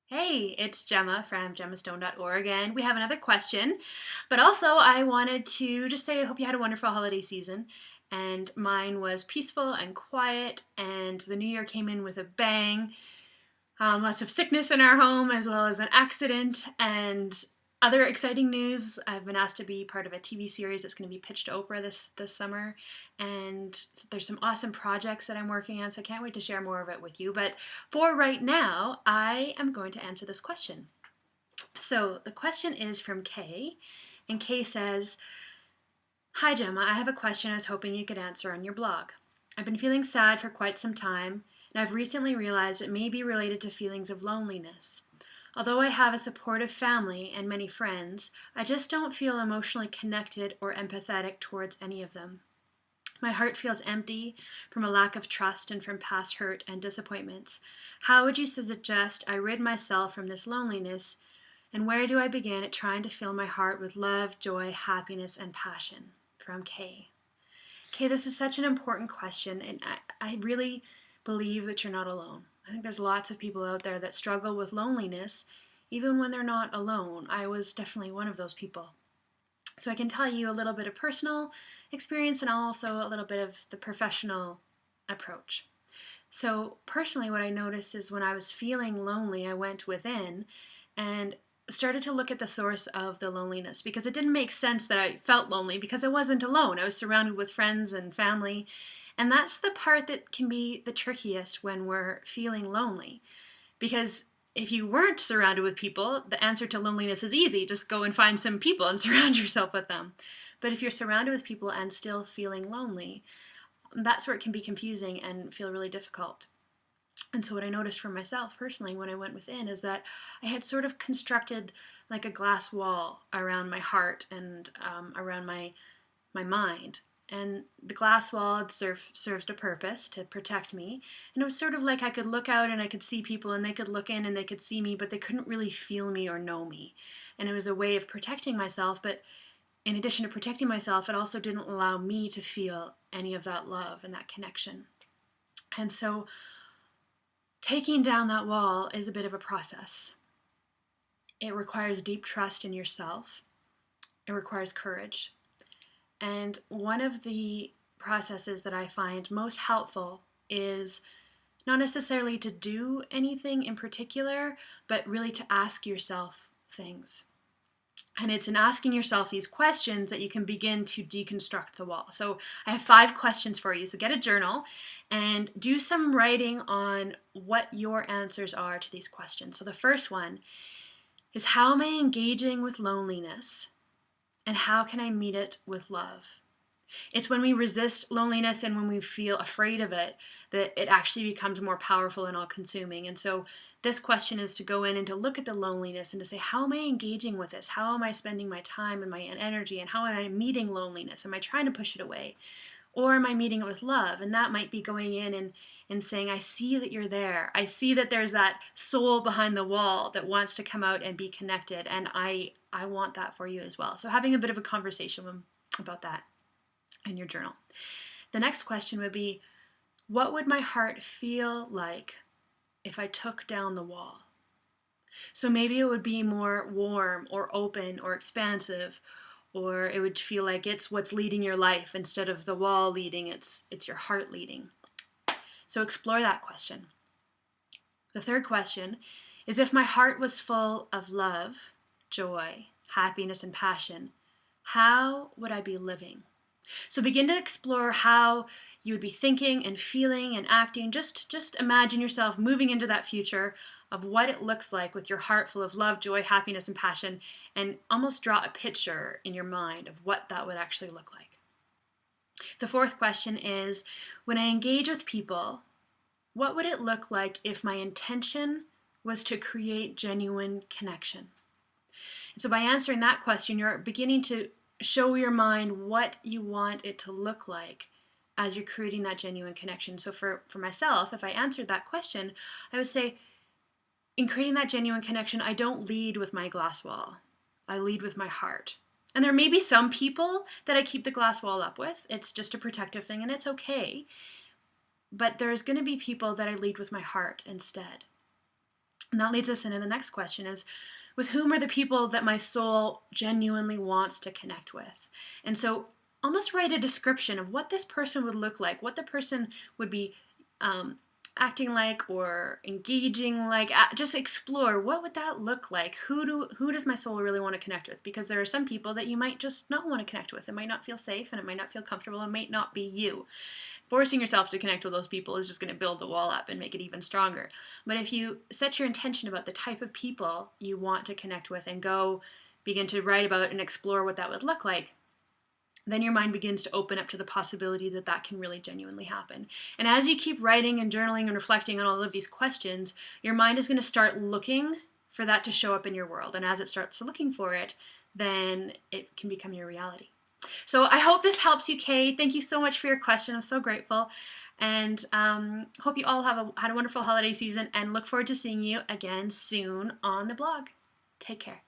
Hey, it's Gemma from gemmastone.org, and we have another question. But also, I wanted to just say I hope you had a wonderful holiday season. And mine was peaceful and quiet, and the new year came in with a bang. Lots of sickness in our home, as well as an accident, and other exciting news. I've been asked to be part of a TV series that's going to be pitched to Oprah this summer, and there's some awesome projects that I'm working on, so I can't wait to share more of it with you. But for right now, I am going to answer this question. So the question is from Kay, and Kay says, "Hi Gemma, I have a question I was hoping you could answer on your blog. I've been feeling sad for quite some time, and I've recently realized it may be related to feelings of loneliness. Although I have a supportive family and many friends, I just don't feel emotionally connected or empathetic towards any of them. My heart feels empty from a lack of trust and from past hurt and disappointments. How would you suggest I rid myself from this loneliness, and where do I begin at trying to fill my heart with love, joy, happiness, and passion?" From Kay. Kay, this is such an important question, and I really believe that you're not alone. I think there's lots of people out there that struggle with loneliness, even when they're not alone. I was definitely one of those people. So I can tell you a little bit of personal experience and also a little bit of the professional approach. So, personally, what I noticed is when I was feeling lonely, I went within and started to look at the source of the loneliness, because it didn't make sense that I felt lonely because I wasn't alone. I was surrounded with friends and family. And that's the part that can be the trickiest when we're feeling lonely. Because if you weren't surrounded with people, the answer to loneliness is easy. Just go and find some people and surround yourself with them. But if you're surrounded with people and still feeling lonely, that's where it can be confusing and feel really difficult. And so what I noticed for myself personally when I went within is that I had sort of constructed like a glass wall around my heart and around my mind. And the glass wall had served a purpose to protect me. And it was sort of like I could look out and I could see people, and they could look in and they could see me, but they couldn't really feel me or know me. And it was a way of protecting myself. But in addition to protecting myself, it also didn't allow me to feel any of that love and that connection. And so taking down that wall is a bit of a process. It requires deep trust in yourself. It requires courage. And one of the processes that I find most helpful is not necessarily to do anything in particular, but really to ask yourself things. And it's in asking yourself these questions that you can begin to deconstruct the wall. So I have 5 questions for you. So get a journal and do some writing on what your answers are to these questions. So the first one is, how am I engaging with loneliness? And how can I meet it with love? It's when we resist loneliness and when we feel afraid of it that it actually becomes more powerful and all consuming. And so this question is to go in and to look at the loneliness and to say, how am I engaging with this? How am I spending my time and my energy? And how am I meeting loneliness? Am I trying to push it away? Or am I meeting it with love? And that might be going in and saying, I see that you're there. I see that there's that soul behind the wall that wants to come out and be connected. And I want that for you as well. So having a bit of a conversation about that in your journal. The next question would be, what would my heart feel like if I took down the wall? So maybe it would be more warm or open or expansive, or it would feel like it's what's leading your life instead of the wall leading, it's your heart leading. So explore that question. The third question is, if my heart was full of love, joy, happiness, and passion, how would I be living? So begin to explore how you would be thinking and feeling and acting. Just imagine yourself moving into that future of what it looks like with your heart full of love, joy, happiness, and passion, and almost draw a picture in your mind of what that would actually look like. The fourth question is, when I engage with people, what would it look like if my intention was to create genuine connection? And so by answering that question, you're beginning to show your mind what you want it to look like as you're creating that genuine connection. So for myself, if I answered that question, I would say, in creating that genuine connection, I don't lead with my glass wall. I lead with my heart. And there may be some people that I keep the glass wall up with. It's just a protective thing, and it's okay. But there's going to be people that I lead with my heart instead. And that leads us into the next question is, with whom are the people that my soul genuinely wants to connect with? And so almost write a description of what this person would look like, what the person would be um, acting like or engaging like. Just explore, what would that look like? Who does my soul really want to connect with? Because there are some people that you might just not want to connect with. It might not feel safe, and it might not feel comfortable. It might not be you. Forcing yourself to connect with those people is just going to build the wall up and make it even stronger. But if you set your intention about the type of people you want to connect with and go begin to write about and explore what that would look like, then your mind begins to open up to the possibility that that can really genuinely happen. And as you keep writing and journaling and reflecting on all of these questions, your mind is going to start looking for that to show up in your world. And as it starts looking for it, then it can become your reality. So I hope this helps you, Kay. Thank you so much for your question. I'm so grateful. And hope you all had a wonderful holiday season, and look forward to seeing you again soon on the blog. Take care.